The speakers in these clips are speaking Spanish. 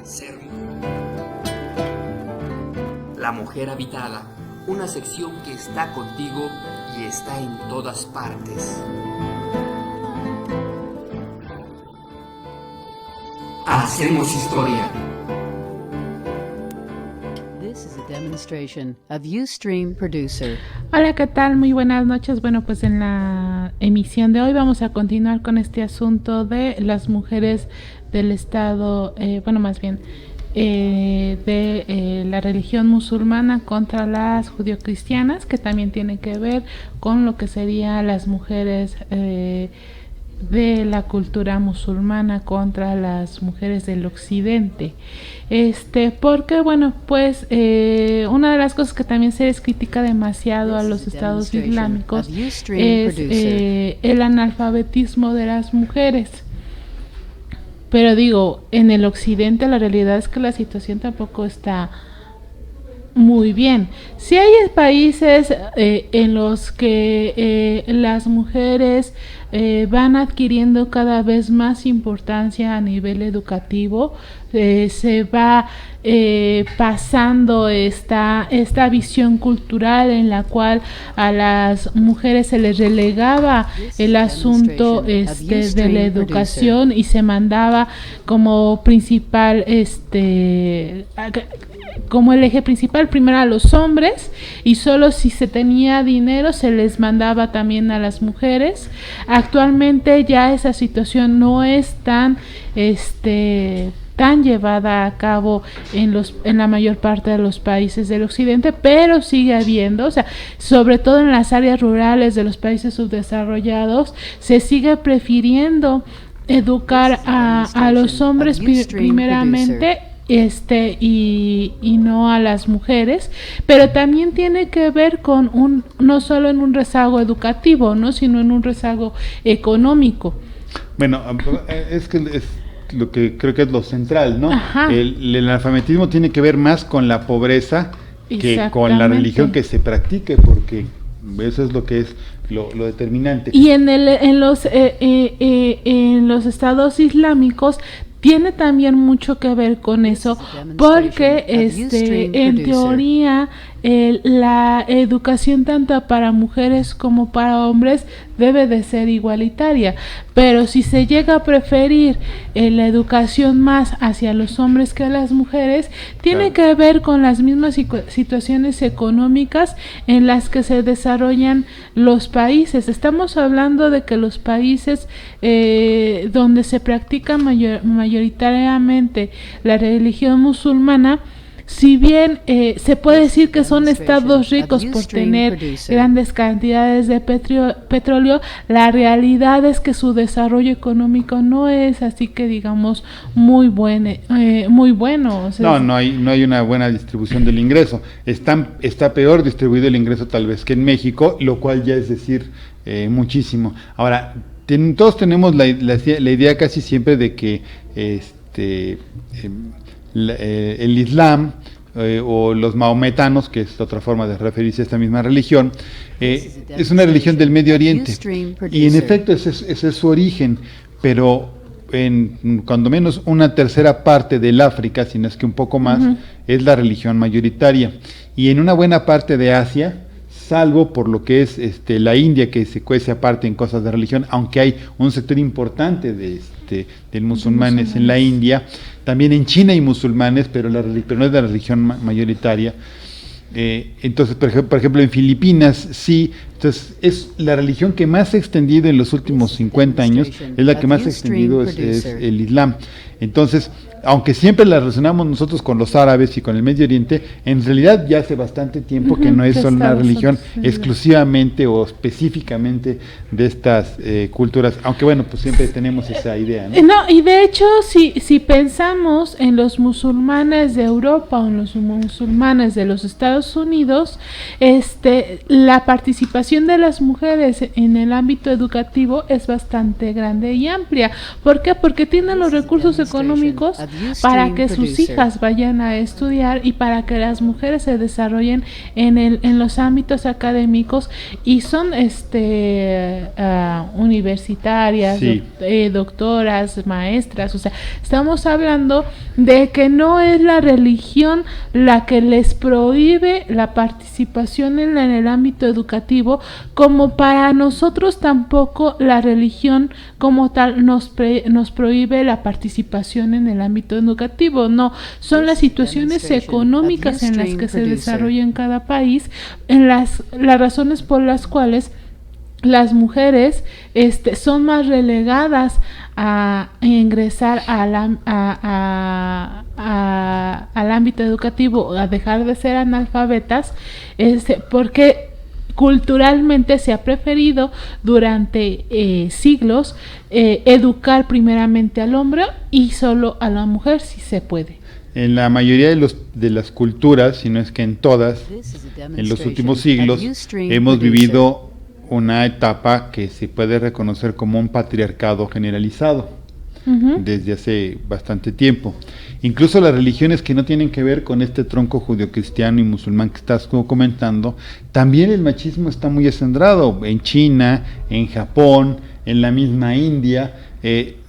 Ser La Mujer Habitada, una sección que está contigo y está en todas partes. Hacemos historia. This is a demonstration of Ustream Producer. Hola, ¿qué tal? Muy buenas noches. Bueno, pues en la emisión de hoy vamos a continuar con este asunto de las mujeres del Estado, de la religión musulmana contra las judio-cristianas, que también tiene que ver con lo que serían las mujeres de la cultura musulmana contra las mujeres del occidente. Porque bueno, pues una de las cosas que también se les critica demasiado a los estados islámicos es el analfabetismo de las mujeres. Pero digo, en el occidente la realidad es que la situación tampoco está muy bien. Sí hay países en los que las mujeres van adquiriendo cada vez más importancia a nivel educativo, se va pasando esta visión cultural en la cual a las mujeres se les relegaba el asunto de la educación y se mandaba como principal como el eje principal primero a los hombres, y solo si se tenía dinero se les mandaba también a las mujeres. Actualmente ya esa situación no es tan llevada a cabo en la mayor parte de los países del occidente, pero sigue habiendo, o sea, sobre todo en las áreas rurales de los países subdesarrollados, se sigue prefiriendo educar a los hombres primeramente y no a las mujeres, pero también tiene que ver con no solo en un rezago educativo, ¿no?, sino en un rezago económico. Bueno, es lo que creo que es lo central, ¿no? El analfabetismo tiene que ver más con la pobreza que con la religión que se practique, porque eso es lo que es lo determinante. Y en los estados islámicos tiene también mucho que ver con eso, porque en teoría la educación tanto para mujeres como para hombres debe de ser igualitaria, pero si se llega a preferir la educación más hacia los hombres que a las mujeres, tiene que ver con las mismas situaciones económicas en las que se desarrollan los países. Estamos hablando de que los países donde se practica mayoritariamente la religión musulmana, si bien se puede decir que son estados ricos por tener grandes cantidades de petróleo, la realidad es que su desarrollo económico no es así que digamos muy bueno. O sea, no hay una buena distribución del ingreso. Está peor distribuido el ingreso tal vez que en México, lo cual ya es decir muchísimo. Ahora, todos tenemos la idea casi siempre de que el Islam o los maometanos, que es otra forma de referirse a esta misma religión, es una religión del Medio Oriente, y en efecto ese es su origen, pero en cuando menos una tercera parte del África, si no es que un poco más, es la religión mayoritaria, y en una buena parte de Asia, salvo por lo que es la India, que se cuece aparte en cosas de religión, aunque hay un sector importante de musulmanes en la India. También en China hay musulmanes, pero no es la religión mayoritaria. Entonces, por ejemplo, en Filipinas sí. Entonces, es la religión que más se ha extendido en los últimos 50 años, es la que más se ha extendido, es el Islam. Entonces, aunque siempre la relacionamos nosotros con los árabes y con el Medio Oriente, en realidad ya hace bastante tiempo que no es solo una religión exclusivamente o específicamente de estas culturas, aunque bueno, pues siempre tenemos esa idea, ¿no? No, y de hecho, si pensamos en los musulmanes de Europa o en los musulmanes de los Estados Estados Unidos, la participación de las mujeres en el ámbito educativo es bastante grande y amplia. ¿Por qué? Porque tienen los recursos económicos para que sus hijas vayan a estudiar y para que las mujeres se desarrollen en los ámbitos académicos, y son universitarias, sí, doctoras, maestras. O sea, estamos hablando de que no es la religión la que les prohíbe la participación en el ámbito educativo, como para nosotros tampoco la religión como tal nos prohíbe la participación en el ámbito educativo. No, son las situaciones económicas en las que se desarrolla en cada país, en las razones por las cuales las mujeres son más relegadas a ingresar al ámbito educativo, a dejar de ser analfabetas, porque culturalmente se ha preferido durante siglos educar primeramente al hombre y solo a la mujer si se puede. En la mayoría de las culturas, si no es que en todas, en los últimos siglos hemos vivido una etapa que se puede reconocer como un patriarcado generalizado desde hace bastante tiempo. Incluso las religiones que no tienen que ver con este tronco judio-cristiano y musulmán que estás comentando, también el machismo está muy acendrado en China, en Japón, en la misma India.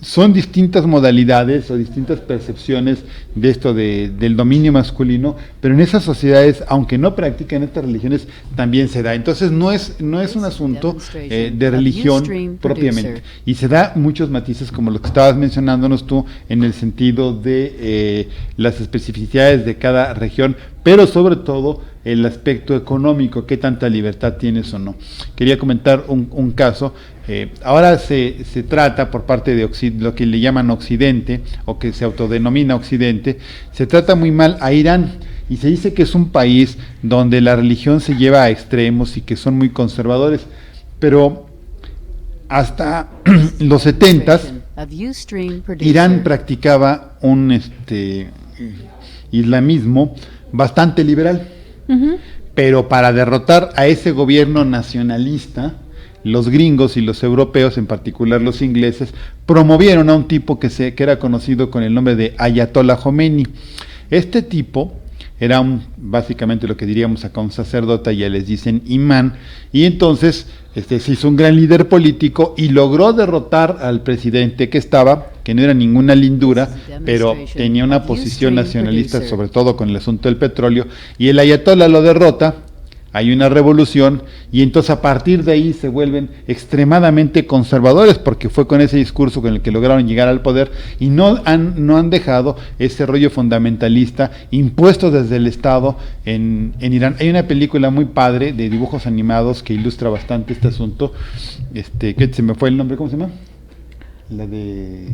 Son distintas modalidades o distintas percepciones de esto del dominio masculino, pero en esas sociedades, aunque no practican estas religiones, también se da. Entonces no es un asunto de religión propiamente, y se da muchos matices como los que estabas mencionándonos tú, en el sentido de las especificidades de cada región, pero sobre todo el aspecto económico, qué tanta libertad tienes o no. Quería comentar un caso. Ahora se trata por parte de lo que le llaman Occidente, o que se autodenomina Occidente, se trata muy mal a Irán, y se dice que es un país donde la religión se lleva a extremos y que son muy conservadores, pero hasta los 70s Irán practicaba un islamismo bastante liberal, pero para derrotar a ese gobierno nacionalista, los gringos y los europeos, en particular los ingleses, promovieron a un tipo que era conocido con el nombre de Ayatollah Khomeini. Este tipo era básicamente lo que diríamos acá un sacerdote, ya les dicen imán, y entonces se hizo un gran líder político y logró derrotar al presidente que no era ninguna lindura, pero tenía una posición nacionalista, sobre todo con el asunto del petróleo, y el Ayatollah lo derrota. Hay una revolución, y entonces a partir de ahí se vuelven extremadamente conservadores, porque fue con ese discurso con el que lograron llegar al poder, y no han dejado ese rollo fundamentalista impuesto desde el Estado en Irán. Hay una película muy padre de dibujos animados que ilustra bastante este asunto, que se me fue el nombre, ¿cómo se llama? La de...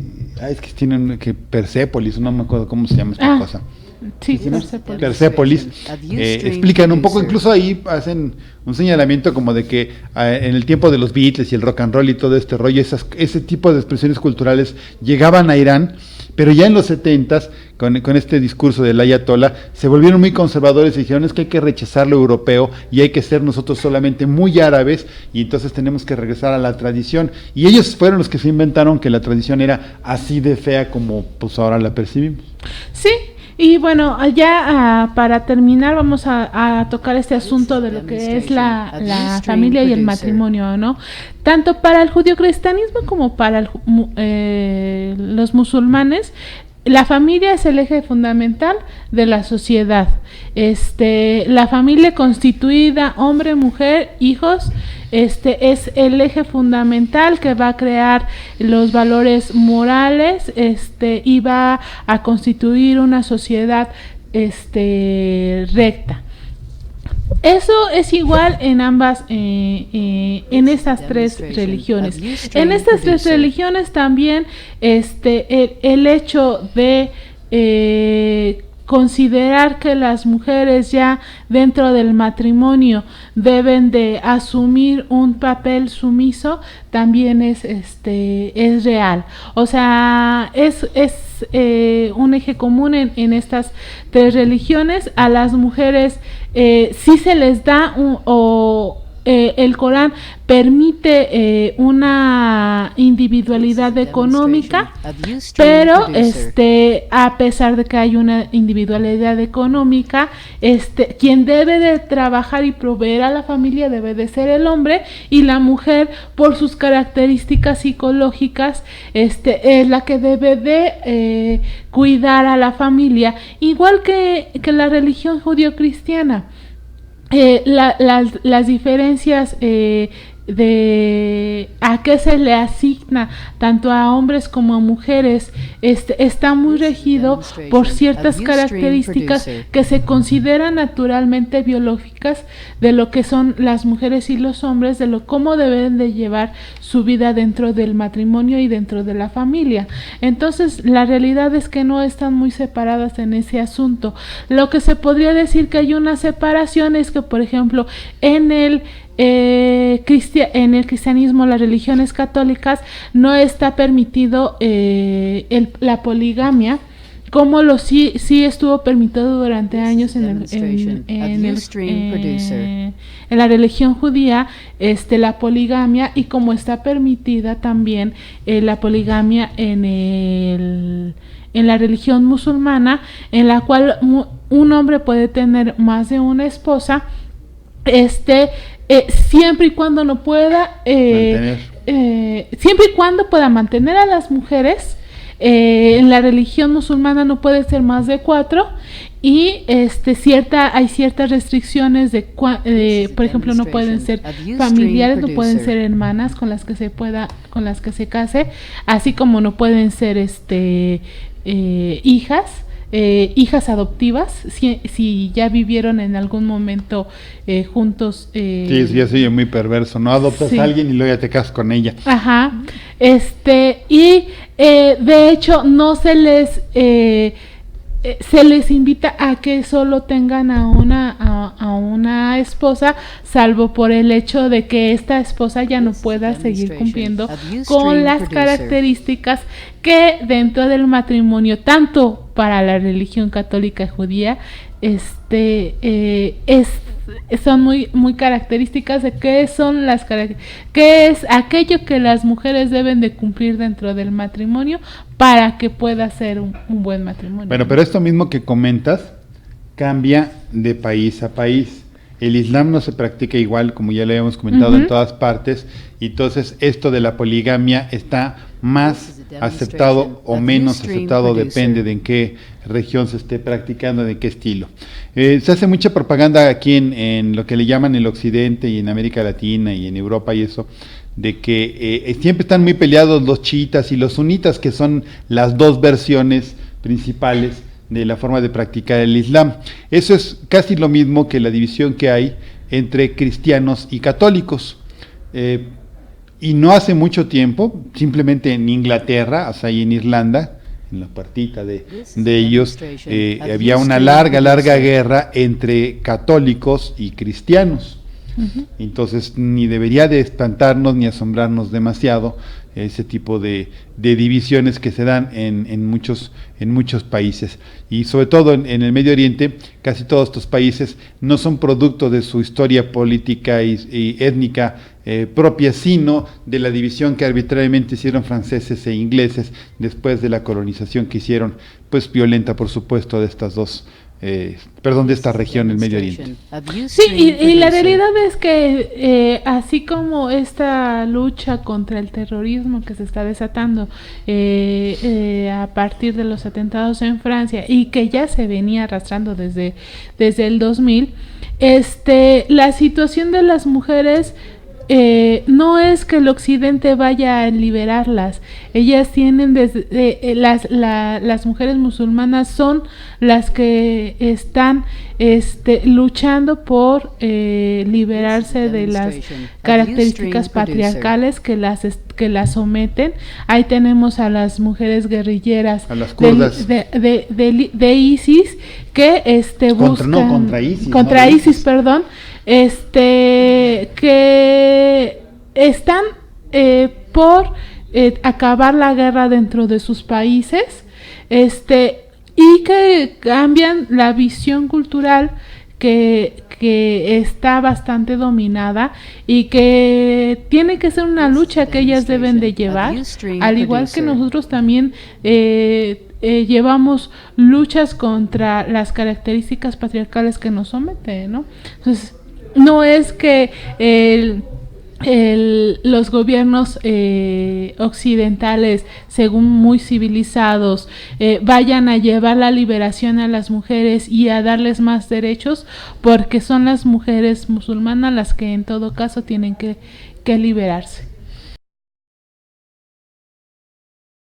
es que tienen Persépolis, no me acuerdo cómo se llama esta cosa. Sí, Persépolis. Explican un poco, incluso ahí hacen un señalamiento como de que en el tiempo de los Beatles y el rock and roll y todo este rollo, ese tipo de expresiones culturales llegaban a Irán, pero ya en los 70s, con este discurso del Ayatollah, se volvieron muy conservadores y dijeron es que hay que rechazar lo europeo y hay que ser nosotros solamente muy árabes, y entonces tenemos que regresar a la tradición. Y ellos fueron los que se inventaron que la tradición era así de fea como pues ahora la percibimos. Sí. Y bueno, ya para terminar vamos a tocar este asunto de lo que es la familia y el matrimonio, ¿no? Tanto para el judio-cristianismo como para los musulmanes, la familia es el eje fundamental de la sociedad. La familia constituida, hombre, mujer, hijos, es el eje fundamental que va a crear los valores morales, y va a constituir una sociedad, recta. Eso es igual en ambas, en estas tres religiones. En estas tres religiones también, el hecho de considerar que las mujeres ya dentro del matrimonio deben de asumir un papel sumiso también es real. O sea, es un eje común en estas tres religiones. A las mujeres sí se les da el Corán permite una individualidad económica, pero a pesar de que hay una individualidad económica, quien debe de trabajar y proveer a la familia debe de ser el hombre, y la mujer, por sus características psicológicas, es la que debe de cuidar a la familia, igual que la religión judío-cristiana. Las diferencias de a qué se le asigna tanto a hombres como a mujeres está muy regido por ciertas características que se consideran naturalmente biológicas de lo que son las mujeres y los hombres, de cómo deben de llevar su vida dentro del matrimonio y dentro de la familia. Entonces la realidad es que no están muy separadas en ese asunto. Lo que se podría decir que hay una separación es que, por ejemplo, en el cristianismo, las religiones católicas, no está permitido la poligamia, como sí estuvo permitido durante años en la religión judía, la poligamia, y como está permitida también la poligamia en la religión musulmana, en la cual un hombre puede tener más de una esposa, siempre y cuando no pueda siempre y cuando pueda mantener a las mujeres. En la religión musulmana no puede ser más de 4, y hay ciertas restricciones por ejemplo, no pueden ser familiares, no pueden ser hermanas con las que se case, así como no pueden ser hijas adoptivas, si ya vivieron en algún momento juntos. Sí, ya soy muy perverso, ¿no? Adoptas a alguien y luego ya te casas con ella. Ajá. Y de hecho no se les invita a que solo tengan a una esposa, salvo por el hecho de que esta esposa ya no pueda seguir cumpliendo con las características que dentro del matrimonio, tanto para la religión católica y judía, son muy muy características de qué es aquello que las mujeres deben de cumplir dentro del matrimonio para que pueda ser un buen matrimonio. Bueno, pero esto mismo que comentas cambia de país a país. El Islam no se practica igual, como ya le habíamos comentado, en todas partes, y entonces esto de la poligamia está más aceptado o menos aceptado, depende de en qué región se esté practicando, de qué estilo. Se hace mucha propaganda aquí en lo que le llaman el Occidente y en América Latina y en Europa y eso, de que siempre están muy peleados los chiitas y los sunitas, que son las dos versiones principales de la forma de practicar el Islam. Eso es casi lo mismo que la división que hay entre cristianos y católicos. Y no hace mucho tiempo, simplemente en Inglaterra, o sea, y en Irlanda, en la partita de ellos, había una larga guerra entre católicos y cristianos. Entonces ni debería de espantarnos ni asombrarnos demasiado ese tipo de divisiones que se dan en muchos países, y sobre todo en el Medio Oriente. Casi todos estos países no son producto de su historia política y étnica propia, sino de la división que arbitrariamente hicieron franceses e ingleses después de la colonización que hicieron, pues violenta, por supuesto, de estas dos de esta región, el Medio Oriente. Sí, y la realidad es que así como esta lucha contra el terrorismo que se está desatando a partir de los atentados en Francia, y que ya se venía arrastrando desde el 2000, la situación de las mujeres no es que el occidente vaya a liberarlas, ellas tienen desde las mujeres musulmanas son las que están luchando por liberarse de las características patriarcales que las someten. Ahí tenemos a las mujeres guerrilleras, a las kurdas de ISIS, que buscan contra ISIS, perdón, que están por acabar la guerra dentro de sus países, y que cambian la visión cultural que está bastante dominada y que tiene que ser una lucha que ellas deben de llevar, al igual que nosotros también llevamos luchas contra las características patriarcales que nos someten, ¿no? Entonces, no es que los gobiernos occidentales, según muy civilizados, vayan a llevar la liberación a las mujeres y a darles más derechos, porque son las mujeres musulmanas las que en todo caso tienen que liberarse.